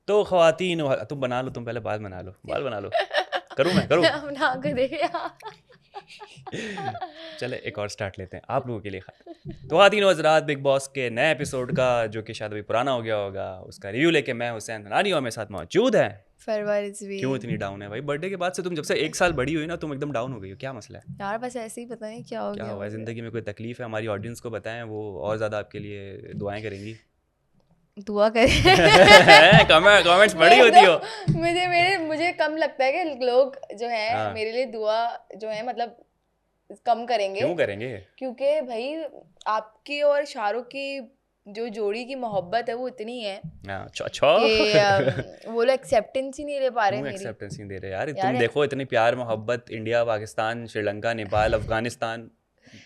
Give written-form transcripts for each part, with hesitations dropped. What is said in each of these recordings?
तो ख्वातीन, तुम बना लो, तुम पहले बाल बना लो, बाल बना लो। करूँ मैं, करूँ? अब ना करे यार। चले एक और स्टार्ट लेते हैं आप लोगों के लिए। तो हाँ, तीनों हजरात, बिग बॉस के नए एपिसोड का, जो कि शायद अभी पुराना हो गया होगा, उसका रिव्यू लेके मैं हुसैन धनानी और मेरे साथ मौजूद है। फरवरी भी क्यों इतनी डाउन है भाई? बर्थडे के बाद से तुम जब से 1 साल बड़ी हुई ना, तुम एकदम डाउन हो गई हो, क्या मसला है? यार, बस ऐसे ही पता नहीं क्या हो क्या गया हुआ है? हो गया। ज़िंदगी में कोई तकलीफ है? हमारी ऑडियंस को बताएं, वो और ज़्यादा आपके लिए दुआएं करेंगी। दुआ करे। कमेंट्स बड़ी होती हो। मुझे कम लगता है कि लोग जो है हाँ, मेरे लिए दुआ जो है मतलब कम करेंगे, क्यों करेंगे? क्योंकि भाई आपकी और शाहरुख की जो जोड़ी की मोहब्बत है वो इतनी है हाँ, अच्छा। कि वो लोग एक्सेप्टेंस ही नहीं ले पा रहे क्यों मेरी। एक्सेप्टेंस नहीं दे रहे यार? तुम यार देखो, इतनी प्यार मोहब्बत, इंडिया, पाकिस्तान, श्रीलंका, नेपाल, अफगानिस्तान,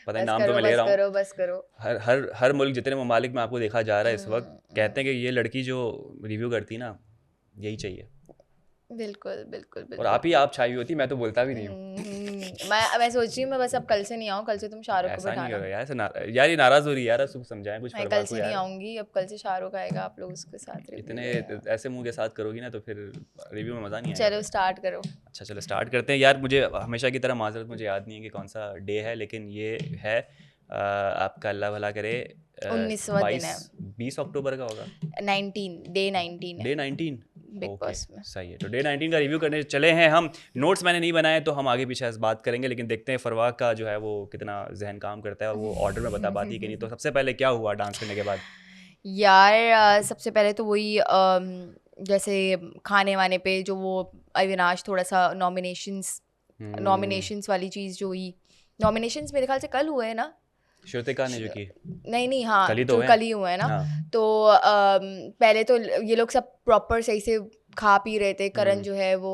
पता नहीं बस नाम तो करो, मैं ले बस रहा हूँ। करो, बस करो। हर हर हर मुल्क, जितने ममालिक में आपको देखा जा रहा है इस वक्त, कहते हैं कि ये लड़की जो रिव्यू करती ना, यही चाहिए। बिल्कुल बिल्कुल और बिल्कुल। आप छाई हुई होती, मैं तो बोलता भी नहीं हूँ। मैं सोच रही हूँ मैं बस अब कल से नहीं आऊँ, कल से तुम शाहरुख को ऐसा नहीं बैठाना। करो यार, यार ये नाराज़ हो रही है यार, अब समझाएं कुछ मैं फरमा कल को से नहीं यार। आऊँगी, अब कल से शाहरुख आएगा, आप लोग उसके साथ रिव्यू इतने लेना। ऐसे मुंह के साथ करोगी ना तो फिर रिव्यू में मज़ा नहीं आएगा चलो फिर। स्टार्ट करो। अच्छा चलो स्टार्ट करते हैं यार। मुझे हमेशा की तरह माजरत, मुझे याद नहीं है कि कौन सा डे है, लेकिन ये है आपका अल्लाह भला करे, 19वां दिन है। 20 अक्टूबर का होगा। 19, डे 19 है डे 19। बिग ओके, बॉस में। सही है। तो डे 19 का रिव्यू करने चले हैं हम। नोट्स मैंने नहीं बनाए तो हम आगे पीछे इस बात करेंगे, लेकिन देखते हैं फरवा का जो है वो कितना जहन काम करता है और वो ऑर्डर में बता पाती है कि नहीं। तो सबसे पहले क्या हुआ डांस करने के बाद? यार सबसे पहले तो वही जैसे खाने वाने पे जो वो अविनाश थोड़ा सा नॉमिनेशंस हम्म, वाली चीज़ जो हुई। नॉमिनेशंस मेरे ख्याल से कल हुए हैं ना। श्रुतिका ने जो की। नहीं नहीं, हाँ कल ही तो जो हुए कल हैं। ही हुआ है ना। हाँ। तो पहले तो ये लोग सब प्रॉपर सही से खा पी रहे थे। करण जो है वो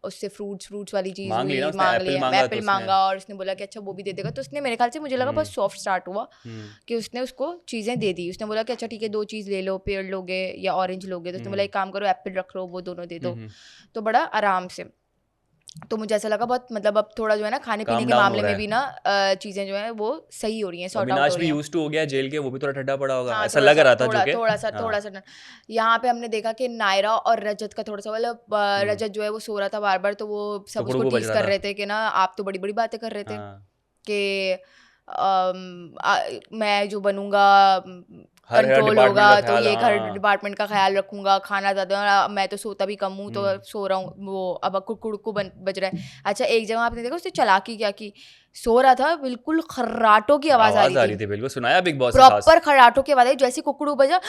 उससे फ्रूट्स वाली चीज़ मांग ली ना हुई, उसने, मांग एप्पल लिया, मांगा तो एप्पल उसने। मांगा और उसने बोला कि अच्छा वो भी दे देगा। तो उसने मेरे ख्याल से, मुझे लगा बहुत सॉफ्ट स्टार्ट हुआ हम्म कि उसने उसको चीज़ें दे दी। उसने बोला कि अच्छा ठीक है 2 चीज़ ले लो, पेड़ लोगे या ऑरेंज लोगे। तो उसने बोला एक काम करो, एप्पल रख लो, वो दोनों दे दो। हम्म। तो बड़ा आराम से। तो मुझे ऐसा लगा बहुत मतलब अब थोड़ा जो है ना खाने पीने काम के डाउन हो मामले रहा में है। भी ना चीज़ें जो है वो सही हो रही हैं, सॉर्ट आउट हो अविनाश रही भी हैं। यूज टू हो गया जेल के, वो भी थोड़ा ठंडा पड़ा होगा, हाँ, ऐसा लग रहा था जो थोड़ा कि। थोड़ा सा हाँ। थोड़ा सा यहाँ पे हमने देखा कि नायरा और रजत का थोड़ा सा मतलब रजत जो है वो सो रहा था बार बार। तो वो सब उसको टुकड़ुकु बज टीज रहा कर था। रहे थे कि ना आप तो बड़ी बड़ी बातें कर रहे थे हाँ। कि मैं जो बनूंगा हर कंट्रोल डिपार्टमेंट होगा, का तो ख्याल, ये घर हाँ। डिपार्टमेंट का ख्याल रखूंगा, खाना ज़्यादा, मैं तो सोता भी कम हूँ तो हम्म। सो रहा हूँ। वो अब कुड़कुड़कू बज रहा है। अच्छा एक जगह आपने देखा उसने चालाकी क्या की, सो रहा था बिल्कुल खर्राटों की आवाज़ आ आवाज रही आ थी। रही थी, बिल्कुल सुनाया बिग बॉस ने खास। प्रॉपर खर्राटों की आवाज़ आई, जैसे कुकड़ू बजा।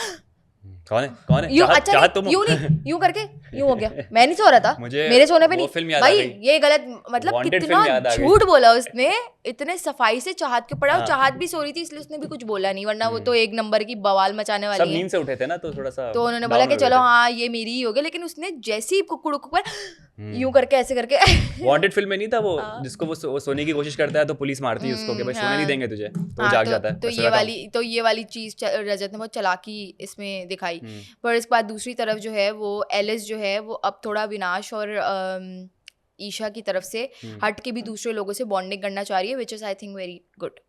कौन है, कौन है? यूं, चाहत, अच्छा नहीं, चाहत तुम हो? यूं नहीं, यूं करके यूं हो गया। मैं नहीं सो रहा था, मुझे मेरे सोने पे वो नहीं फिल्म याद आ भाई, गई। ये गलत मतलब वांटेड कितना फिल्म याद आ गई। झूठ बोला उसने। इतने सफाई से चाहत के पड़ा, और हाँ। चाहत भी सो रही थी इसलिए उसने भी कुछ बोला नहीं, वरना वो हम्म। तो एक नंबर की बवाल मचाने सब वाली है। नींद से उठे थे ना, तो थोड़ा सा तो उन्होंने बोला डाउन कि हो गए चलो थे। हाँ ये मेरी ही हो गया, लेकिन उसने जैसे ही कुकड़ू पर यूं हम्म। करके ऐसे करके वांटेड फिल्म में नहीं था वो, हाँ। जिसको वो सोने की कोशिश करता है तो पुलिस मारती है उसको कि भाई सोने नहीं हाँ देंगे तुझे, तो वो हाँ। जाग तो जाता है, तो मैं सोया था हूँ। ये वाली चीज रजत ने बहुत चालाकी इसमें दिखाई। हम्म। पर इसके बाद दूसरी तरफ जो है वो एलिस जो है वो अब थोड़ा विनाश और ईशा की तरफ से हम्म। हट के भी दूसरे लोगों से बॉन्डिंग करना चाह रही है, which is I think very good.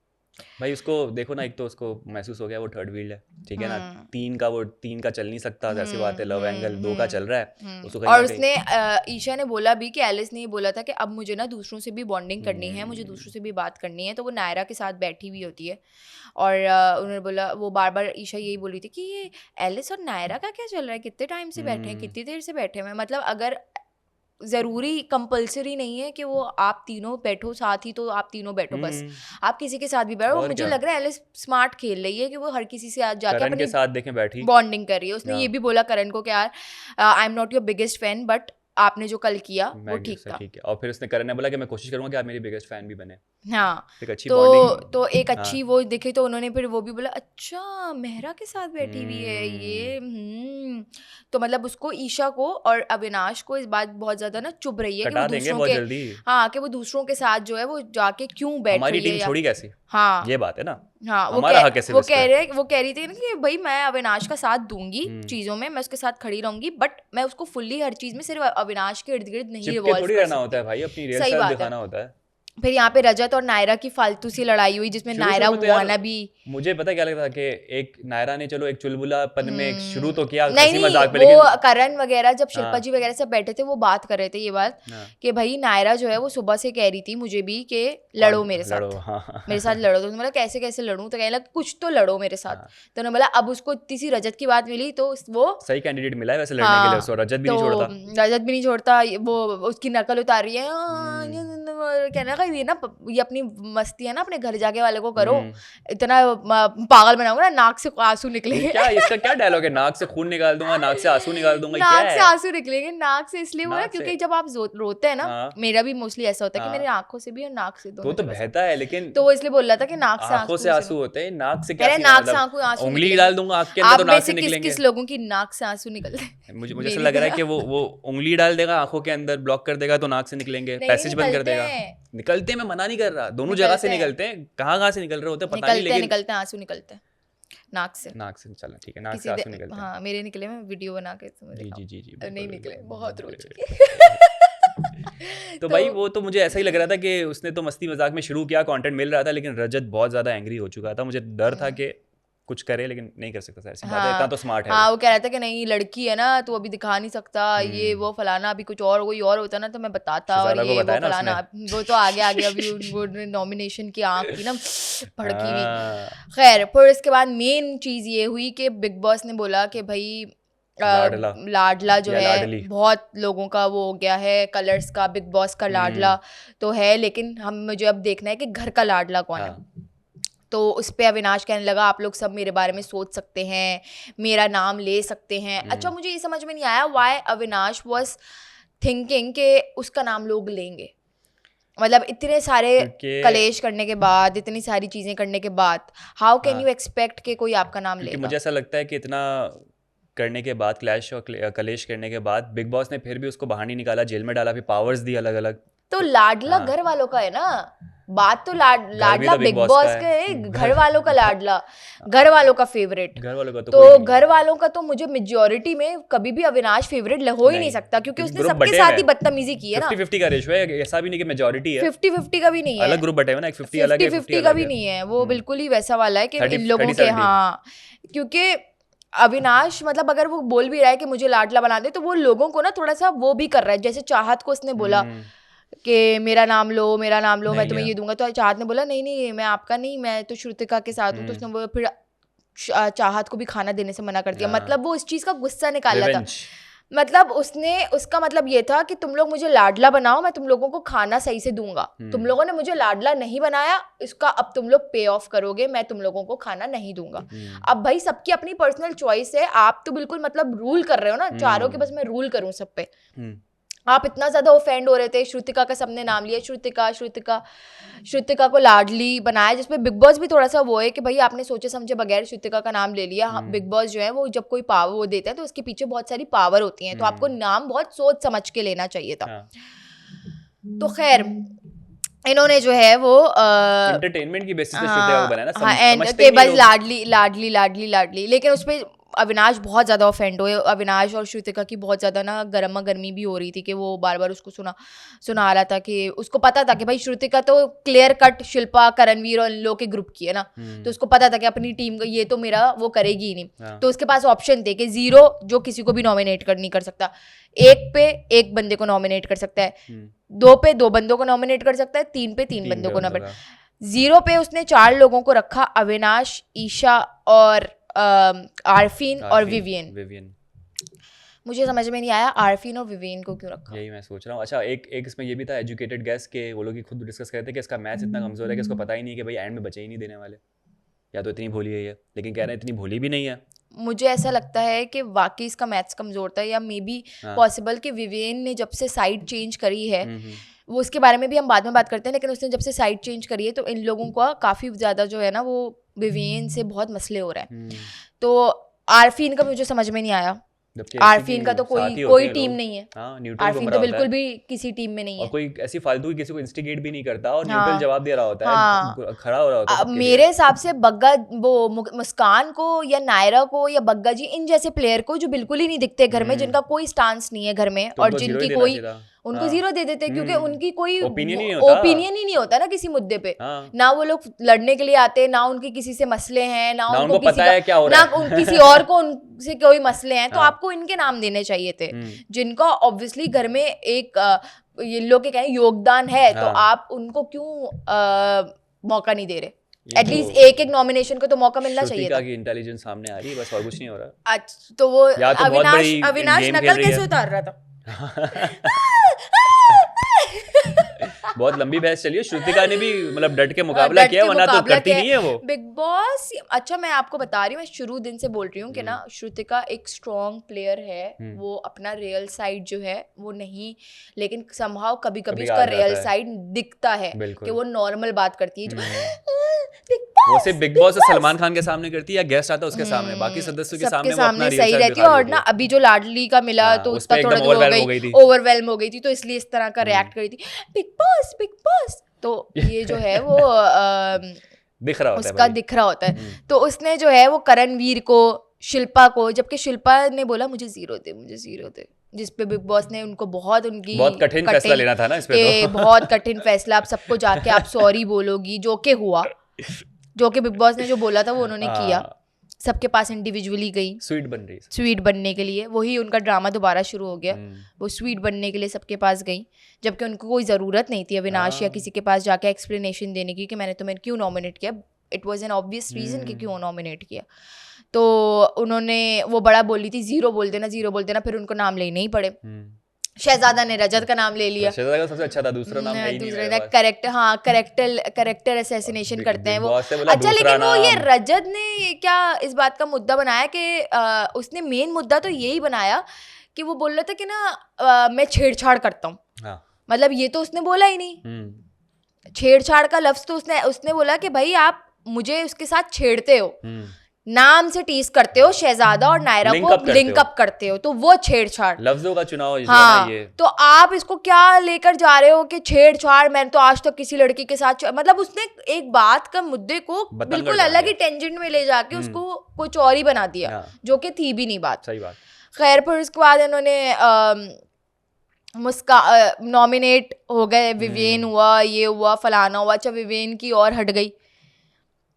भाई उसको देखो ना, एक तो उसको महसूस हो गया वो थर्ड व्हील्ड है, ठीक है ना। तीन का चल नहीं सकता, ऐसी बात है। लव एंगल 2 का चल रहा है, उसको कहीं और ना कहीं। उसने ईशा ने बोला भी कि एलिस ने ये बोला था कि अब मुझे ना दूसरों से भी बॉन्डिंग करनी है, मुझे दूसरों से भी बात करनी है। तो वो नायरा के साथ बैठी हुई होती है और उन्होंने बोला, वो बार बार ईशा यही बोली थी कि ये एलिस और नायरा का क्या चल रहा है, कितने टाइम से बैठे हैं, कितनी देर से बैठे हैं। मतलब अगर ज़रूरी कंपलसरी नहीं है कि वो आप तीनों बैठो साथ ही तो आप तीनों बैठो, बस आप किसी के साथ भी बैठो। और मुझे क्या, लग रहा है एलिस स्मार्ट खेल रही है कि वो हर किसी से आज जाके करण के अपनी साथ देखें बैठी। बॉन्डिंग कर रही है। उसने हाँ। ये भी बोला करण को कि यार I am not your biggest fan, but आपने जो कल किया वो मैं ठीक था। ठीक है, और फिर उसने करण ने बोला कि मैं कोशिश करूंगा कि आप मेरी बिगेस्ट फैन भी बने। हाँ। एक अच्छी बॉन्डिंग। तो एक हाँ। अच्छी वो दिखी, तो उन्होंने फिर वो भी बोला अच्छा मेहरा के साथ बैठी हुई है हम्म। ये। तो मतलब उसको, ईशा को और अविनाश को इस बात बहुत ज्यादा ना चुभ रही है कि वो कटा देंगे दूसरों बहुत के, जल्दी। हाँ कि वो दूसरों के साथ जो है वो जाके क्यों बैठ हमारी रही है टीम या छोड़ी कैसी, हाँ ये बात है ना। हाँ। हमारा हक है सिर्फ इस पे। वो कह रही थी ना कि भाई मैं अविनाश का साथ दूंगी हम्म। चीजों में, मैं उसके साथ खड़ी रहूंगी, बट मैं उसको फुल्ली हर चीज में सिर्फ अविनाश के इर्द गिर्द नहीं चिपके रिवॉल्व थोड़ी कर रहना होता सकती। है भाई, अपनी रियल सही सेल्फ बात है। दिखाना होता है। फिर यहाँ पे रजत और नायरा की फालतू सी लड़ाई हुई जिसमें नायरा शुरू में तो यार वाना भी मुझे पता क्या लगता था कि एक नायरा ने चलो एक चुलबुलापन में एक शुरू तो किया नहीं हंसी मजाक पे, नहीं, वो लेकिन करण वगैरह जब शिल्पा हाँ जी वगैरह सब बैठे थे वो बात कर रहे थे ये बात हाँ कि भाई नायरा जो है वो सुबह से कह रही थी मुझे भी कि लड़ो मेरे लड़ो, साथ, हाँ मेरे साथ लड़ो। तो उन्होंने बोला कैसे कैसे लड़ूं, तो कहने लगा कुछ तो लड़ो मेरे साथ। हाँ, तो उन्होंने बोला अब उसको इतनी सी रजत की बात मिली तो वो सही कैंडिडेट मिला है वैसे लड़ने के लिए, उसको रजत भी तो नहीं छोड़ता। रजत भी नहीं छोड़ता, वो उसकी नकल उतार रही है कहने लगा ये ना ये अपनी मस्ती है ना अपने घर जाके वाले को करो, इतना पागल बनाऊंगा ना नाक से आंसू निकलेंगे। क्या इसका क्या डायलॉग है, नाक से खून निकाल दूंगा, नाक से आंसू निकाल दूंगा, क्या नाक से है? आंसू निकलेंगे, नाक से इसलिए हुआ नाक से क्योंकि जब आप रोते हैं ना, हाँ मेरा भी मोस्टली ऐसा होता है कि हाँ मेरी आंखों से भी और नाक से तो दोनों तो जगह से। बहता है, लेकिन तो वो इसलिए बोल रहा था कि नाक से आंखों से आंसू होते हैं, नाक से क्या अरे सीन है? नाक से मतलब आंसू उंगली निकलेंगे। डाल दूंगा आंख के अंदर आप तो में नाक से से किस निकलेंगे। किस लोगों की नाक से आंसू निकलते हैं? मुझे ऐसा मेरी लग रहा है तरह। कि वो उंगली डाल देगा आंखों के अंदर, ब्लॉक कर देगा तो नाक से निकलेंगे, नहीं, पैसेज बंद कर निकलते देगा। हैं। निकलते हैं, मैं मना नहीं कर रहा, दोनों जगह से निकलते हैं। निकलते हैं, कहाँ से निकल रहे होते हैं पता नहीं, निकलते हैं लेकिन निकलते हैं आंसू निकलते हैं नाक से। नाक से चलना ठीक है, नाक किसी से आंसू निकलते हैं। हाँ मेरे निकले, मैं वीडियो बना के तुम्हें जी दिखाऊं। जी जी जी नहीं बिल्कुल, निकले, बिल्कुल, बहुत रो बिल्कुल। चुकी। तो भाई वो तो मुझे ऐसा ही लग रहा था कि उसने तो मस्ती मजाक में शुरू किया, कंटेंट मिल रहा था, लेकिन रजत बहुत ज्यादा एंग्री हो चुका था। मुझे डर था कि कुछ करे लेकिन नहीं कर सकता था, ऐसी बात है, इतना तो स्मार्ट है हाँ वो। वो कह रहा था कि नहीं लड़की है ना तो अभी दिखा नहीं सकता, ये वो फलाना, अभी कुछ और कोई और होता ना तो मैं बताता, और सुजाना को ये वो बताया ना फलाना, वो तो आगे आगे अभी वो नॉमिनेशन की आँख की ना भड़की हुई। हाँ, खैर फिर इसके बाद मेन चीज़ ये हुई कि बिग बॉस ने बोला कि भाई लाडला लाडला जो या है लाडली। बहुत लोगों का वो हो गया है, कलर्स का बिग बॉस का लाडला तो है, लेकिन हम मुझे अब देखना है कि घर का लाडला कौन है। हाँ तो उस पे अविनाश कहने लगा आप लोग सब मेरे बारे में सोच सकते हैं, मेरा नाम ले सकते हैं। अच्छा मुझे ये समझ में नहीं आया व्हाई अविनाश वाज थिंकिंग कि उसका नाम लोग लेंगे, मतलब इतने सारे क्योंकि कलेश करने के बाद, इतनी सारी चीजें करने के बाद, हाउ कैन हाँ, यू एक्सपेक्ट कि कोई आपका नाम क्योंकि लेगा? मुझे ऐसा लगता है कि इतना करने के बाद, क्लैश और कलेश करने के बाद, बिग बॉस ने फिर भी उसको बाहर नहीं निकाला, जेल में डाला, फिर पावर्स दी अलग अलग। तो लाडला हाँ, घर वालों का है ना, बात तो घर भी लाडला तो बिग बिग बॉस बॉस का का है। है, घर वालों का लाडला, घर वालों का फेवरेट। घर वालों का तो तो कोई नहीं घर वालों का तो मुझे मेजोरिटी में कभी भी अविनाश फेवरेट हो ही नहीं सकता, क्योंकि उसने ग्रुप सबके बटे साथ हुए ही हैं, बदतमीजी की है ना। 50-50 का रेशो है, ऐसा भी नहीं कि मेजॉरिटी है, 50-50 का भी नहीं है, अलग ग्रुप बटे हुए ना, एक 50 अलग है, 50 50-50 का अलग भी है। नहीं है, वो बिल्कुल ही वैसा वाला है कि 30 इन लोगों 30-70 के, हाँ क्योंकि अविनाश मतलब अगर वो बोल भी रहा है कि मुझे लाडला बना दे तो वो लोगों को ना थोड़ा सा वो भी कर रहा है। जैसे चाहत को उसने बोला कि मेरा नाम लो, मेरा नाम लो, मैं नहीं तुम्हें लिया। ये दूंगा, तो चाहत ने बोला नहीं नहीं मैं आपका नहीं, मैं तो श्रुतिका के साथ हूँ। तो उसने बोला फिर चाहत को भी खाना देने से मना कर दिया। हाँ। मतलब वो इस चीज का गुस्सा निकाल रहा था, Revenge। मतलब उसका मतलब ये था कि तुम लोग मुझे लाडला बनाओ, मैं तुम लोगों को खाना सही से दूंगा, तुम लोगों ने मुझे लाडला नहीं बनाया, इसका अब तुम लोग पे ऑफ करोगे, मैं तुम लोगों को खाना नहीं दूंगा। अब भाई सबकी अपनी पर्सनल चॉइस है, आप तो बिल्कुल मतलब रूल कर रहे हो ना चारों के, बस मैं रूल करूं सब पे। आप इतना ज्यादा ऑफेंड हो रहे थे, श्रुतिका का सबने नाम लिया, श्रुतिका को लाडली बनाया, जिसपे बिग बॉस भी थोड़ा सा वो है कि भाई आपने सोचे समझे बगैर श्रुतिका का नाम ले लिया। बिग बॉस जो है वो जब कोई पावर वो देता है तो उसके पीछे बहुत सारी पावर होती है, तो आपको नाम बहुत सोच समझ के लेना चाहिए था। तो खैर इन्होंने जो है वो एंटरटेनमेंट की बेसिस पे श्रुतिका को बनाया ना, समझते नहीं बस लाडली लाडली लाडली लाडली, लेकिन उसपे अविनाश बहुत ज़्यादा ऑफेंड हुए। अविनाश और श्रुतिका की बहुत ज़्यादा ना गर्मी भी हो रही थी कि वो बार बार उसको सुना रहा था कि उसको पता था कि भाई श्रुतिका तो क्लियर कट शिल्पा करणवीर और इन लोग के ग्रुप की है ना, तो उसको पता था कि अपनी टीम का ये तो मेरा वो करेगी ही नहीं। तो उसके पास ऑप्शन थे कि 0 जो किसी को भी नॉमिनेट नहीं कर सकता, 1 पे 1 बंदे को नॉमिनेट कर सकता है, 2 पे 2 बंदों को नॉमिनेट कर सकता है, 3 पे 3 बंदों को नॉमिनेट, 0 पे उसने 4 लोगों को रखा, अविनाश, ईशा और आरफीन और विवियन। मुझे समझ में नहीं आया आरफीन और विवियन को क्यों रखा, यही मैं सोच रहा हूँ। अच्छा एक इसमें ये भी था एजुकेटेड गैस के, वो लोग खुद डिस्कस करते थे कि इसका मैथ्स इतना कमजोर है कि इसको पता ही नहीं कि भाई एंड में बचे ही नहीं देने वाले, या तो इतनी भोली है ये, लेकिन कह रहे हैं इतनी भोली भी नहीं है। मुझे ऐसा लगता है कि वाकई इसका मैथ्स कमजोर था, या मे बी पॉसिबल कि विवियन ने जब से साइड चेंज करी है, वो उसके बारे में भी हम बाद में बात करते हैं, लेकिन उसने जब से साइड चेंज करी है तो इन लोगों का काफ़ी ज़्यादा जो है ना वो विवियन से बहुत मसले हो रहे हैं। तो आरफीन का मुझे समझ में नहीं आया, आरफीन का तो कोई टीम नहीं है, आरफीन तो बिल्कुल भी किसी टीम में नहीं है, और कोई ऐसी फालतू किसी को इंस्टिगेट भी नहीं करता और न्यूट्रल जवाब दे रहा होता है, खड़ा हो रहा होता है। मेरे हिसाब से बग्गा वो मुस्कान को या नायरा को या बग्गा जी इन जैसे प्लेयर को जो बिल्कुल ही नहीं दिखते घर में, जिनका कोई स्टांस नहीं है घर में और जिनकी कोई उनको हाँ। 0 दे देते, क्योंकि उनकी कोई ओपिनियन ही नहीं होता। ओपिनियन ही नहीं होता ना किसी मुद्दे पे। हाँ। ना वो लोग लड़ने के लिए आते, ना उनके किसी से मसले हैं, ना उनको उनको पता है क्या हो रहा है। किसी और को उनसे कोई मसले हैं, तो हाँ। आपको इनके नाम देने चाहिए थे, जिनका ऑब्वियसली घर में एक ये लोग के कहें योगदान है, तो हाँ। आप उनको क्यों मौका नहीं दे रहे? ये एटलीस्ट तो एक नॉमिनेशन को तो मौका मिलना चाहिए श्रुतिका था। की इंटेलिजेंस सामने आ रही है, बस और कुछ नहीं हो रहा। अच्छा, तो वो या तो बहुत बड़ी अविनाश गेम नकल खेल रही कैसे है। उतार रहा था? बहुत लंबी बहस चली है। श्रुतिका ने भी मतलब डट के मुकाबला किया, वरना तो करती नहीं है वो। बिग बॉस, अच्छा मैं आपको बता रही हूँ, मैं शुरू दिन से बोल रही हूँ कि ना श्रुतिका एक स्ट्रॉन्ग प्लेयर है, वो अपना रियल साइड जो है वो नहीं, लेकिन समहाउ कभी कभी उसका रियल साइड दिखता है कि वो नॉर्मल बात करती है। वो सिर्फ बिग बॉस और सलमान खान के सामने करती है या गेस्ट आता है उसके सामने, बाकी सदस्यों के सामने वो अपना सही रहती है। और ना अभी जो लाडली का मिला तो उसका थोड़ा ओवरवेल्म हो गई थी, तो इसलिए इस तरह का रिएक्ट करी थी, बिग बॉस। तो ये जो है वो दिख रहा होता है, उसका दिख रहा होता है। तो उसने जो है वो करणवीर को, शिल्पा को, जबकि शिल्पा ने बोला मुझे 0 दे, जिस पे बिग बॉस ने उनको बहुत कठिन फैसला लेना था ना इस पे, तो बहुत कठिन फैसला, आप सबको जाके आप सॉरी बोलोगी, जो कि हुआ, जो कि बिग बॉस ने जो बोला था वो उन्होंने किया। सबके पास इंडिविजुअली गई, स्वीट बन रही, स्वीट बनने के लिए। वही उनका ड्रामा दोबारा शुरू हो गया, वो स्वीट बनने के लिए सबके पास गई, जबकि उनको कोई ज़रूरत नहीं थी अविनाश या किसी के पास जाके एक्सप्लेनेशन देने की कि मैंने तुम्हें क्यों नॉमिनेट किया। It was an obvious reason कि क्यों नॉमिनेट किया। तो उन्होंने वो बड़ा बोली थी 0 बोल देना, फिर उनको नाम लेने ही पड़े। शहजादा ने रजत का नाम ले लिया, शहजादा का सबसे अच्छा था, दूसरा नाम है ही नहीं मेरे पास। करेक्टर असैसिनेशन करते हैं वो। अच्छा, लेकिन वो ये रजत ने क्या इस बात का मुद्दा बनाया कि उसने मेन मुद्दा तो यही बनाया कि वो बोल रहा था कि ना मैं छेड़छाड़ करता हूँ। मतलब ये तो उसने बोला ही नहीं, छेड़छाड़ का लफ्ज तो उसने बोला कि भाई आप मुझे उसके साथ छेड़ते हो, नाम से टीज करते हो, शहजादा और नायरा को लिंक अप करते हो, तो वो छेड़छाड़, लफ्जों का चुनाव है। हाँ, ये तो आप इसको क्या लेकर जा रहे हो कि छेड़छाड़, मैंने तो आज तक किसी लड़की के साथ, मतलब उसने एक बात का मुद्दे को बिल्कुल अलग ही टेंजेंट में ले जाके उसको कुछ और ही बना दिया, जो कि थी भी नहीं बात। सही बात। खैर, फिर उसके बाद इन्होंने नॉमिनेट हो गए, विवेन हुआ, ये हुआ, फलाना हुआ। अच्छा, विवेन की और हट गई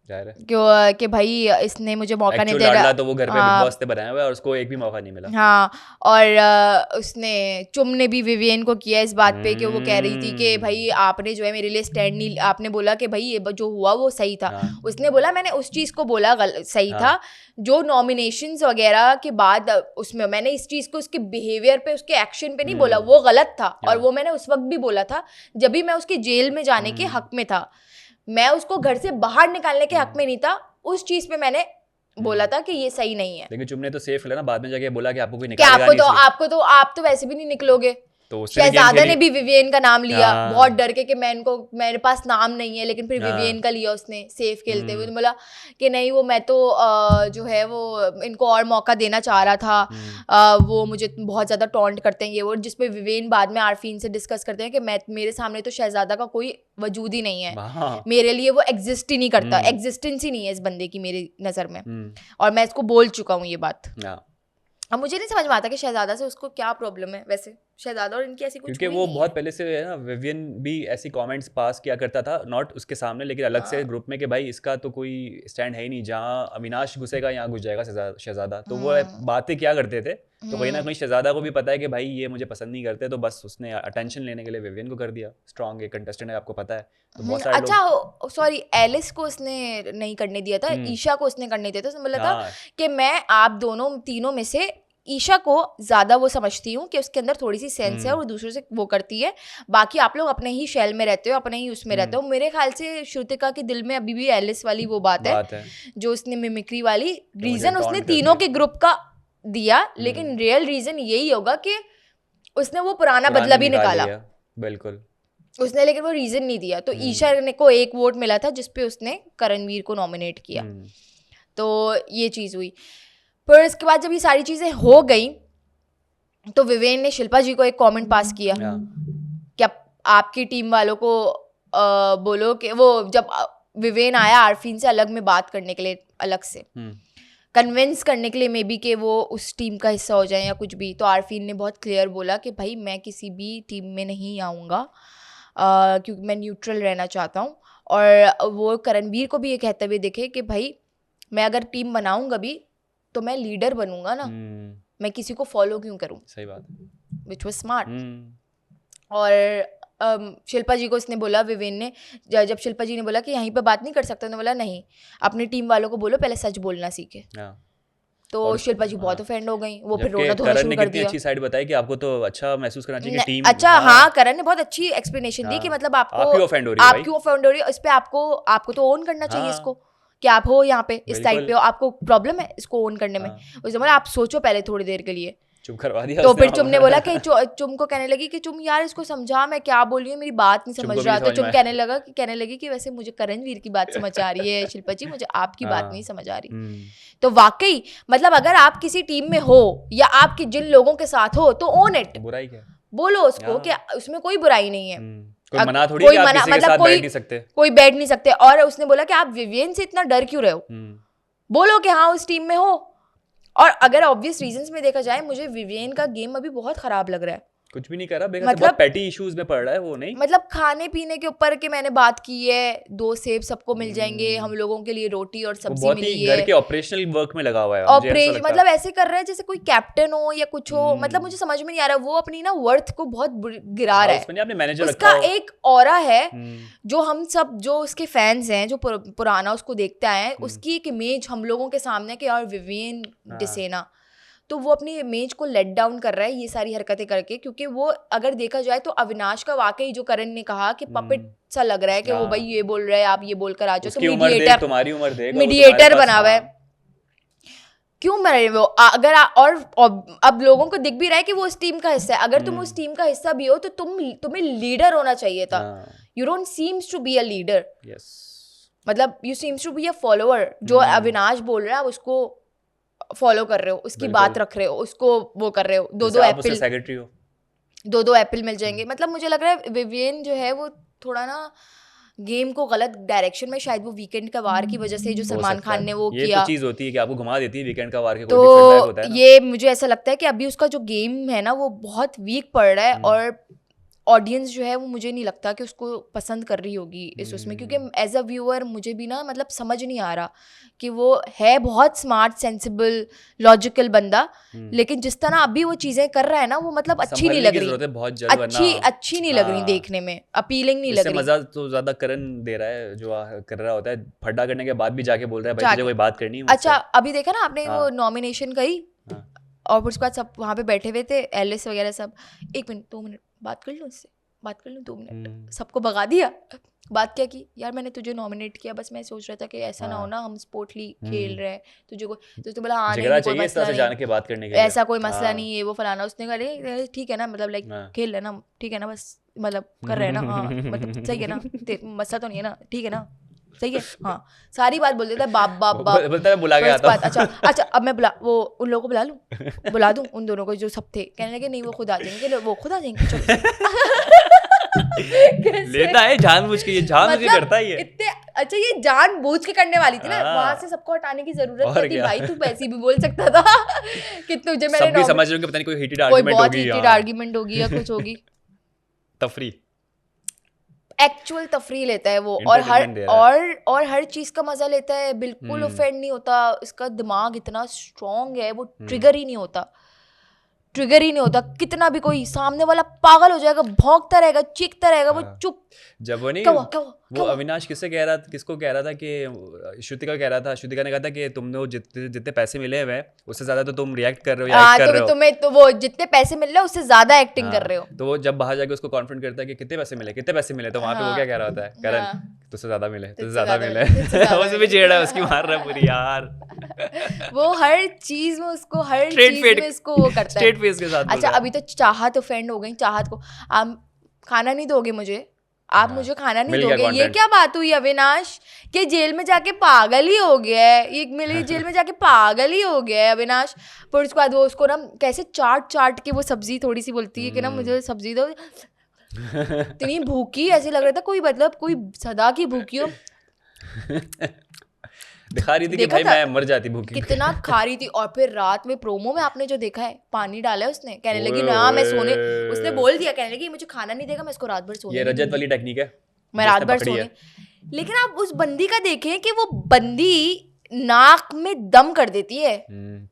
कि भाई इसने मुझे मौका नहीं दे रहा, तो वो घर पे बिग बॉस ने बनाया हुआ है और उसको एक भी मौका नहीं मिला। हाँ, और उसने चुम ने भी विवियन को किया इस बात पे कि वो कह रही थी कि भाई आपने जो है मेरे लिए स्टैंड नहीं, आपने बोला कि भाई ये जो हुआ वो सही था। उसने बोला मैंने उस चीज़ को बोला सही था, जो नॉमिनेशंस वगैरह के बाद उसमें मैंने इस चीज़ को उसके बिहेवियर पे, उसके एक्शन पे नहीं बोला, वो गलत था। और वो मैंने उस वक्त भी बोला था जब भी मैं उसके जेल में जाने के हक में था, मैं उसको घर से बाहर निकालने के हक में नहीं था। उस चीज पे मैंने बोला था कि ये सही नहीं है। लेकिन तुमने तो सेफ लिया ना, बाद में जाके बोला कि आपको कोई निकालेगा नहीं, आप तो वैसे भी नहीं निकलोगे। तो शहजादा ने भी विवियन का नाम लिया बहुत डर के कि मेरे पास नाम नहीं है, लेकिन फिर विवियन का लिया उसने सेफ खेलते हुए। बोला कि नहीं, वो मैं तो जो है वो इनको और मौका देना चाह रहा था, वो मुझे बहुत ज़्यादा टॉन्ट करते हैं ये वो, जिसपे विवेन बाद में आरफीन से डिस्कस करते हैं कि मेरे सामने तो शहजादा का कोई वजूद ही नहीं है, मेरे लिए वो एग्जिस्ट ही नहीं करता, एग्जिस्टेंस ही नहीं है इस बंदे की मेरी नज़र में, और मैं इसको बोल चुका हूँ ये बात। अब मुझे नहीं समझ में आता कि शहजादा से उसको क्या प्रॉब्लम है वैसे, शहजादा और इनकी ऐसी कुछ, क्योंकि वो बहुत पहले से है ना, विवियन भी ऐसी कमेंट्स पास किया करता था, नॉट उसके सामने लेकिन अलग से ग्रुप में, कि भाई इसका तो कोई स्टैंड है ही नहीं, जहाँ अविनाश घुसेगा यहाँ घुस जाएगा शहजादा। तो वो बातें क्या करते थे, तो कहीं ना कहीं शहजादा को भी पता है कि भाई ये मुझे पसंद नहीं करते, तो बस उसने अटेंशन लेने के लिए विवियन को कर दिया। स्ट्रॉन्ग एक कंटेस्टेंट है, आपको पता है। तो बहुत सारे अच्छा, सॉरी, एलिस को उसने नहीं करने दिया था, ईशा को उसने करने दिया था। उसने बोला था कि मैं आप तीनों में से ईशा को ज़्यादा वो समझती हूँ कि उसके अंदर थोड़ी सी सेंस है और वो दूसरों से वो करती है, बाकी आप लोग अपने ही शेल में रहते हो, अपने ही उसमें रहते हो। मेरे ख्याल से श्रुतिका के दिल में अभी भी एलिस वाली वो बात है जो उसने मिमिक्री वाली रीज़न उसने तीनों के ग्रुप का दिया, लेकिन रियल रीज़न यही होगा कि उसने वो पुराना बदला भी निकाला। बिल्कुल उसने, लेकिन वो रीज़न नहीं दिया। तो ईशा को एक वोट मिला था जिसपे उसने करणवीर को नॉमिनेट किया। तो ये चीज़ हुई। फिर इसके बाद जब ये सारी चीज़ें हो गई तो विवेन ने शिल्पा जी को एक कमेंट पास किया कि आपकी टीम वालों को बोलो कि वो, जब विवेन आया आरफीन से अलग में बात करने के लिए अलग से, कन्विंस करने के लिए मे बी कि वो उस टीम का हिस्सा हो जाए या कुछ भी, तो आरफीन ने बहुत क्लियर बोला कि भाई मैं किसी भी टीम में नहीं आऊँगा क्योंकि मैं न्यूट्रल रहना चाहता हूँ। और वो करणवीर को भी ये कहते हुए देखे कि भाई मैं अगर टीम बनाऊँगा भी तो मैं लीडर बनूंगा ना, मैं किसी को फॉलो क्यों करूँ। सही बात है, विच वॉज स्मार्ट। और शिल्पा जी को उसने बोला, विवेन ने, जब शिल्पा जी ने बोला कि यहीं पे बात नहीं कर सकते, उन्होंने बोला नहीं, अपनी टीम वालों को बोलो पहले सच बोलना सीखे। तो शिल्पा जी बहुत ऑफेंड हो गई, वो फिर रोना धोना शुरू कर दिया। अच्छी साइड बताई कि आपको तो अच्छा महसूस करना चाहिए कि टीम अच्छा, हाँ करण ने बहुत अच्छी एक्सप्लेनेशन दी कि मतलब आपको ऑफेंड हो रही है, इस पे आपको तो ओन करना चाहिए इसको कि आप हो यहाँ पे इस साइड पे हो, आपको प्रॉब्लम है इसको ओन करने में। उसने बोला आप सोचो पहले थोड़ी देर के लिए, चुप करवा दिया। तो फिर चुम ने बोला कि चुम को कहने लगी कि चुम यार इसको समझा, मैं क्या बोल रही हूँ, मेरी बात नहीं समझ रहा। तो चुम कहने लगी कि वैसे मुझे करणवीर की बात समझ आ रही है शिल्पा जी, मुझे आपकी बात नहीं समझ आ रही। तो वाकई मतलब अगर आप किसी टीम में हो या आप जिन लोगों के साथ हो तो ओन इट, बुराई क्या, बोलो उसको कि उसमें कोई बुराई नहीं है। कोई मना थोड़ी कि आप किसी के साथ बैठ नहीं सकते, कोई बैठ नहीं सकते। और उसने बोला कि आप विवियन से इतना डर क्यों रहे हो, बोलो कि हाँ उस टीम में हो। और अगर ऑब्वियस रीजंस में देखा जाए, मुझे विवियन का गेम अभी बहुत खराब लग रहा है, कुछ भी नहीं कर रहा, मतलब बहुत पेटी इश्यूज में पड़ रहा है वो। नहीं मतलब खाने पीने के ऊपर के मैंने बात की है, 2 सेब सबको मिल जाएंगे, हम लोगों के लिए रोटी और सब्जी मिली है, घर के ऑपरेशनल वर्क में लगा हुआ है, ऑपरेशन मतलब ऐसे कर रहा है जैसे कोई कैप्टन हो या कुछ हो। मतलब मुझे समझ में नहीं आ रहा, वो अपनी ना वर्थ को बहुत गिरा रहा है। उसका एक ऑरा है जो हम सब जो उसके फैंस हैं, जो पुराना उसको देखते आए हैं, उसकी एक इमेज हम लोगों के सामने कि यार विवियन डिसेना, तो वो अपनी इमेज को लेट डाउन कर रहा है ये सारी हरकतें करके। क्योंकि वो अगर देखा जाए तो अविनाश का वाकई जो करण ने कहा कि पपेट सा लग रहा है कि वो भाई ये बोल रहा है, आप ये बोल कर आ जाओ, तो मीडिएटर, तुम्हारी उम्र देख, मीडिएटर बना हुआ है, क्यों मरे वो। अगर और अब लोगों को दिख भी रहा है कि वो उस टीम का हिस्सा है, अगर तुम उस टीम का हिस्सा भी हो तो तुम्हें लीडर होना चाहिए था। You don't seems to be a leader, मतलब you seems to be a follower. जो अविनाश बोल रहा है आप उसको फॉलो कर रहे हो, उसकी बात रख रहे हो, उसको वो कर रहे हो। 2-2 एप्पल, सेक्रेटरी हो, 2-2 एप्पल मिल जाएंगे। मतलब मुझे लग रहा है विवियन जो है वो थोड़ा ना गेम को गलत डायरेक्शन में, शायद वो वीकेंड का वार की वजह से जो सलमान खान ने वो किया, ये तो चीज होती है कि आपको घुमा देती है वीकेंड का वार के, तो कोई फीडबैक होता है ना। ये मुझे ऐसा लगता है कि अभी उसका जो गेम है ना वो बहुत वीक पड़ रहा है, और ऑडियंस जो है वो मुझे नहीं लगता कि उसको पसंद कर रही होगी इस उसमें। क्योंकि एज अ व्यूअर मुझे भी ना मतलब समझ नहीं आ रहा कि वो है बहुत स्मार्ट, सेंसिबल, लॉजिकल बंदा, लेकिन जिस तरह अभी वो चीजें कर रहा है ना वो मतलब अच्छी नहीं लग रही, अच्छी नहीं लग रही, देखने में अपीलिंग नहीं लग रही। मजा तो ज्यादा करण दे रहा है, जो कर रहा होता है फड्डा करने के बाद भी जाके बोल रहा है भाई तुझे कोई बात करनी है। अच्छा अभी देखा ना आपने वो नॉमिनेशन कही, और उसके बाद सब वहाँ पे बैठे हुए थे, एलिस वगैरह सब, 1 मिनट 2 मिनट बात कर लूँ उससे, बात कर लूँ 2 मिनट, सबको भगा दिया। बात क्या की, यार मैंने तुझे नॉमिनेट किया, बस मैं सोच रहा था कि ऐसा ना हो ना हम स्पोर्टली खेल रहे हैं, तुझे कोई तो बोला हाँ नहीं कोई मसला नहीं, जान के बात करने के ऐसा कोई मसला नहीं है वो फलाना। उसने कहा ठीक है ना, मतलब लाइक खेल रहे ना, ठीक है ना, बस मतलब कर रहे हैं ना, हाँ मतलब सही है ना, मसला तो नहीं है ना, ठीक है ना, सही है, हाँ सारी बात बोल देता है, बाप बाप बाप बोलता है, बुला के आता हूं। अच्छा अब मैं वो उन लोगों को बुला लूं, बुला दूं उन दोनों को जो सब थे, कहने लगे नहीं वो खुद आ जाएंगे, वो खुद आ जाएंगे, लेता है जानबूझ के, ये जानबूझ के करता ही है इतने। अच्छा ये जानबूझ के करने वाली थी ना, वहां से सबको हटाने की जरूरत नहीं थी भाई, तू वैसे भी बोल सकता था कि तुझे मैंने, सब भी समझ रहे हो कि पता नहीं कोई हीटेड आर्गुमेंट होगी या कुछ होगी, तफरी, एक्चुअल तफरी लेता है वो, और हर चीज का मजा लेता है, बिल्कुल ऑफेंड नहीं होता, इसका दिमाग इतना स्ट्रॉन्ग है, वो ट्रिगर ही नहीं होता, कितना भी कोई सामने वाला पागल हो जाएगा, भौंकता रहेगा, चीखता रहेगा, वो चुप। जब वो नहीं वो अविनाश किसको कह रहा था कि श्रुतिका कह रहा था, श्रुतिका ने कहा था कि तुमने जितने पैसे मिले हुए उससे ज्यादा तो तुम रिएक्ट कर रहे हो या एक्ट कर रहे हो, तुम्हें तो वो जितने पैसे मिल रहे हैं उससे ज्यादा एक्टिंग कर रहे हो। तो वो जब बाहर जाके उसको कॉन्फ्रंट करता है कि कितने पैसे मिले, तो वहां पे वो क्या कह रहा होता है, करण तुझसे ज्यादा मिले, उसे भी छेड़ा, उसकी मार रहा पूरी यार। वो हर चीज में उसको, हर चीज में इसको वो करता है स्ट्रेट फेस के साथ। अच्छा अभी तो चाहत ऑफेंड हो गई, चाहत को आप खाना नहीं दोगे मुझे, आप मुझे खाना नहीं दोगे, ये क्या बात हुई अविनाश, कि जेल में जाके पागल ही हो गया है, ये मेरे जेल में जाके पागल ही हो गया है अविनाश। फिर उसके बाद वो उसको ना कैसे चाट के वो सब्जी थोड़ी सी बोलती है कि ना मुझे सब्जी दो, इतनी भूखी, ऐसे लग रहा था कोई मतलब कोई सदा की भूखी हो। दिखा रही थी कि देखा भाई था? मैं मर जाती भूखी। कितना खा रही थी। और फिर रात में प्रोमो में आपने जो देखा है, पानी डाला है उसने, कहने लगी ओए ना मैं ओए। सोने, उसने बोल दिया, कहने लगी मुझे खाना नहीं देगा, मैं इसको रात भर सोने ये नहीं रजत दूंगी, वाली टेक्निक है मैं जिसने रात भर पकड़ी है। सोने। लेकिन आप उस बंदी का देखें कि वो बंदी नाक में दम कर देती है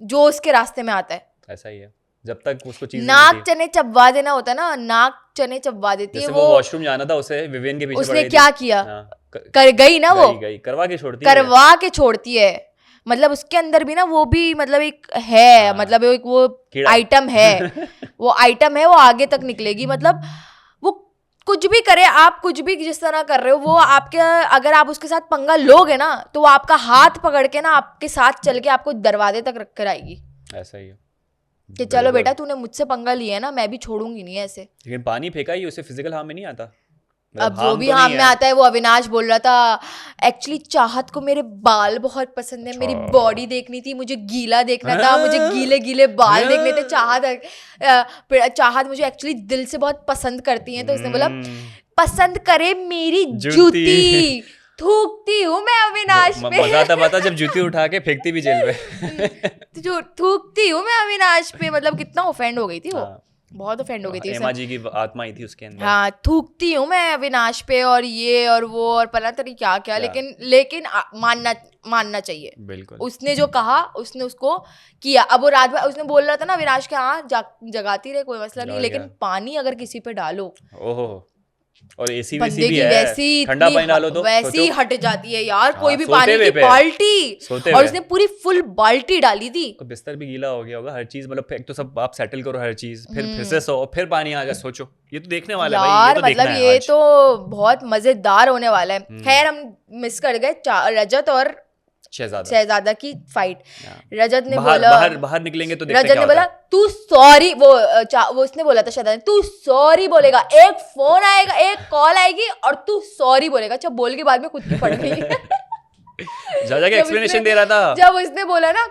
जो उसके रास्ते में आता है। ऐसा ही है, जब तक उसको चीज नाक चने चबवा देना होता है ना, नाक चने चबवा देती है जैसे वो। वॉशरूम जाना था उसे, विवियन के पीछे पड़ उसने गई क्या थी। किया, हाँ, कर गई ना वो, गई करवा के छोड़ती है। करवा के छोड़ती है। मतलब उसके अंदर भी ना वो भी मतलब एक है, हाँ, मतलब एक वो कीड़ा। आइटम है वो आइटम है, वो आगे तक निकलेगी। मतलब वो कुछ भी करे, आप कुछ भी जिस तरह कर रहे हो, वो आपके, अगर आप उसके साथ पंगा लोगे ना तो वो आपका हाथ पकड़ के ना आपके साथ चल के आपको दरवाजे तक रख कर आएगी ऐसा ही है कि चलो बेटा तूने मुझसे पंगा लिया है ना, मैं भी छोड़ूंगी नहीं ऐसे। लेकिन पानी फेंका ही उसे फिजिकल हार्म में नहीं आता। अब जो भी हार्म में आता है, वो अविनाश बोल रहा था एक्चुअली चाहत को मेरे बाल बहुत पसंद है, मेरी बॉडी देखनी थी, मुझे गीला देखना था, मुझे गीले गीले बाल देखने थे। चाहत मुझे एक्चुअली दिल से बहुत पसंद करती हैं। तो उसने बोला पसंद करे मेरी जूती, थूकती हूँ मैं अविनाश पे। मजा आता जब जूती उठा के फेंकती भी जेल में। जो थूकती हूँ मैं अविनाश पे, मतलब कितना ऑफेंड हो गई थी वो, बहुत ऑफेंड हो गई थी। एमा जी की आत्मा आई थी उसके अंदर। हाँ, थूकती हूँ मैं अविनाश पे और ये और वो और पता नहीं क्या क्या। लेकिन मानना चाहिए, बिल्कुल उसने जो कहा उसने उसको किया। अब वो रात भर उसने बोल रहा था ना अविनाश के, हाँ जगाती रहे कोई मसला नहीं, लेकिन पानी अगर किसी पे डालो, ओहो, और एसी बंदे की भी है, वैसी ठंडा पानी डालो तो वैसी हट जाती है यार। कोई भी सोते पानी हुए की पे, बाल्टी, और उसने पूरी फुल बाल्टी डाली थी। तो बिस्तर भी गीला हो गया होगा, हर चीज, मतलब एक तो सब आप सेटल करो हर चीज, फिर से सो, फिर पानी आ गया। सोचो, ये तो देखने वाला है भाई, ये तो मतलब देखना है ये आज। तो बहुत मजेदार होने वाला है। खैर हम मिस कर गए रजत और शहजादा की फाइट। रजत ने बोला, बाहर निकलेंगे तो देखते रजत ने क्या बोला होता है। तू सॉरी, वो उसने बोला था शहजादा ने, तू सॉरी बोलेगा, एक फोन आएगा, एक कॉल आएगी और तू सॉरी बोलेगा। अच्छा, बोल के बाद में खुद की पड़ गई। जाके एक्सप्लेनेशन दे रहा था। जब उसने बोला ना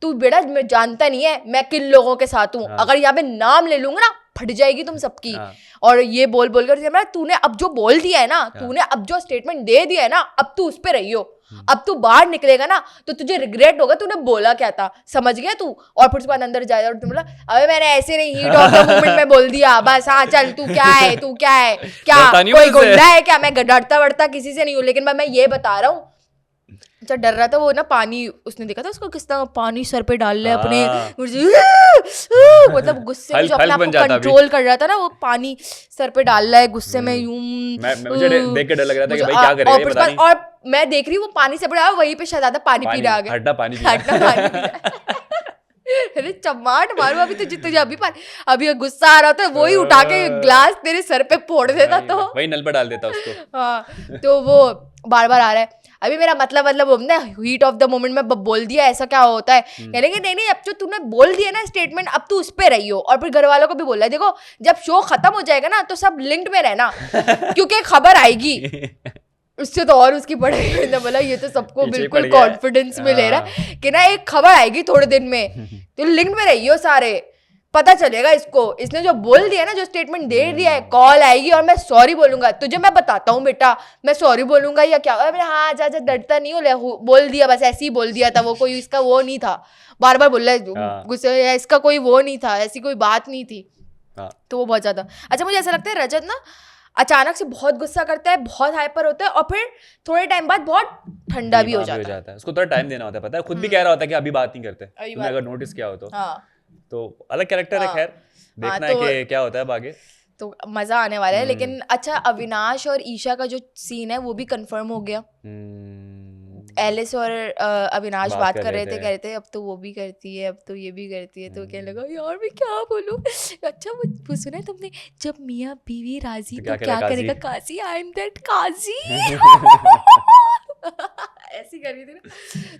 तू बेटा मैं जानता नहीं है मैं किन लोगों के साथ हूँ, अगर यहाँ पे नाम ले लूंगा ना फट जाएगी तुम सबकी। और ये बोल कर तूने अब जो बोल दिया है ना, तूने अब जो स्टेटमेंट दे दिया है ना, अब तू उस पे रही हो। अब तू बाहर निकलेगा ना तो तुझे रिग्रेट होगा तूने बोला क्या था, समझ गया तू। और फिर उसके बाद अंदर जाएगा और तुमने बोला अबे मैंने ऐसे नहीं, हीट ऑफ द मोमेंट में बोल दिया बस। हाँ चल, तू क्या है क्या कोई गुंडा है क्या? मैं डरता वरता किसी से नहीं हूँ, लेकिन मैं ये बता रहा हूँ। अच्छा, डर रहा था वो ना, पानी उसने देखा था उसको किस तरह पानी सर पे डाल रहा है अपने, मतलब गुस्से में जो अपने आप को कंट्रोल कर रहा था ना, वो पानी सर पे डाल रहा है गुस्से में यूं। मुझे देख के डर लग रहा था कि भाई क्या करेगा ये, पता नहीं। और मैं देख रही हूँ वो पानी से पड़ा, वहीं पे शहजादा पानी पी रहा है, हड्डा पानी अरे चमाट मारो अभी तुझे अभी गुस्सा आ रहा था, वही उठा के ग्लास तेरे सर पे फोड़ देता, तो वही नल पर डाल देता उसको। हाँ, तो वो बार बार आ रहा है। अभी मेरा मतलब हीट ऑफ द मोमेंट में बोल दिया, ऐसा क्या होता है? कहेंगे नहीं, अब जो तूने बोल दिया ना स्टेटमेंट, अब तू उस पे रही हो। और फिर घर वालों को भी बोल रहा है, देखो जब शो खत्म हो जाएगा ना तो सब लिंक्ड में रहना, क्योंकि खबर आएगी। उससे तो और उसकी पढ़ाई ने बोला ये तो सबको बिल्कुल कॉन्फिडेंस में ले रहा है कि ना एक खबर आएगी थोड़े दिन में, तो लिंक्ड में रहियो सारे, पता चलेगा इसको। इसने जो बोल दिया ना, जो स्टेटमेंट दे दिया है, कॉल आएगी और मैं सॉरी बोलूंगा तुझे, मैं बताता हूँ बेटा मैं सॉरी बोलूंगा या क्या। अरे हाँ जा डरता नहीं हो, बोल दिया बस, ऐसे ही बोल दिया था, वो कोई इसका वो नहीं था, बार बार बोल रहा है गुस्से, इसका कोई वो नहीं था, ऐसी कोई बात नहीं थी। तो वो बहुत ज्यादा अच्छा, मुझे ऐसा लगता है रजत ना अचानक से बहुत गुस्सा करता है, बहुत हाइपर होता है, और फिर थोड़े टाइम बाद बहुत ठंडा भी हो जाता है। उसको थोड़ा टाइम देना होता है, पता है, खुद भी कह रहा होता है कि अभी बात नहीं करते, तुमने अगर नोटिस किया हो तो अलग कैरेक्टर है। खैर देखना है कि क्या होता है अब आगे, तो मजा आने वाला है। लेकिन अच्छा, अविनाश और ईशा का जो सीन है वो भी कंफर्म हो गया। एलिस और अविनाश बात कर रहे थे, कह रहे थे अब तो वो भी करती है, अब तो ये भी करती है, तो कहने लगा यार मैं क्या बोलूं। अच्छा वो सुना है तुमने, जब मियाँ बीवी राजी तो क्या करेगा काजी, आई एम दैट काजी। ऐसी कर रही थी ना,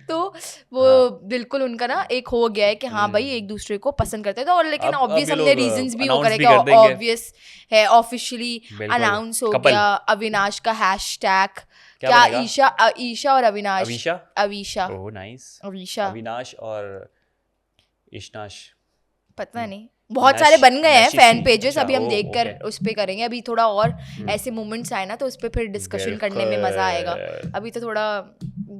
तो वो बिल्कुल उनका ना एक हो गया है कि हाँ भाई एक दूसरे को पसंद करते थे। और लेकिन ऑब्वियस हमने रीजंस भी वो करेगा, ऑब्वियस है, ऑफिशियली अनाउंस हो गया अविनाश का हैशटैग। क्या ईशा और अविनाश, अवीशा, ओह नाइस, अवीशा, अविनाश और इशनाश, पता नहीं बहुत सारे बन गए हैं मैशी फैन सी, पेजेस, अच्छा, अभी हम ओ, देख कर ओके। उस पे करेंगे, अभी थोड़ा और ऐसे मोमेंट्स आए ना तो उस पे फिर डिस्कशन करने में मजा आएगा। बिल्कुल। अभी तो थोड़ा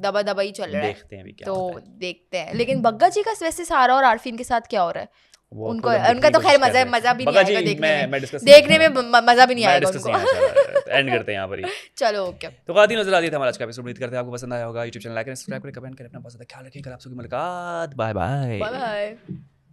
दबा दबा ही चल रहा है, देखते हैं अभी क्या तो होता है। देखते हैं। लेकिन बग्गा जी का वैसे सारा और आरफीन के साथ क्या हो रहा है? वो उनको खुद अब देखने उनका की तो खैर कोशिश कर रहे मजा हैं। भी नहीं बग्गा आएगा जी देखने में, मैं डिस्कस देखने में मजा भी नहीं मैं आएगा डिस्कस नहीं उनको। आना चाह रहा, तो एंड करते हैं यहाँ पर ही। चलो ओके, तो खाती नजर आती है हमारा आज का एपिसोड, उम्मीद करते हैं आपको पसंद आया होगा। यूट्यूब चैनल लाइक करें, सब्सक्राइब करें, कमेंट करें, अपना बहुत ज़्यादा ख्याल रखें। कल आपसे मुलाकात, बाय बाय बाय। बाय।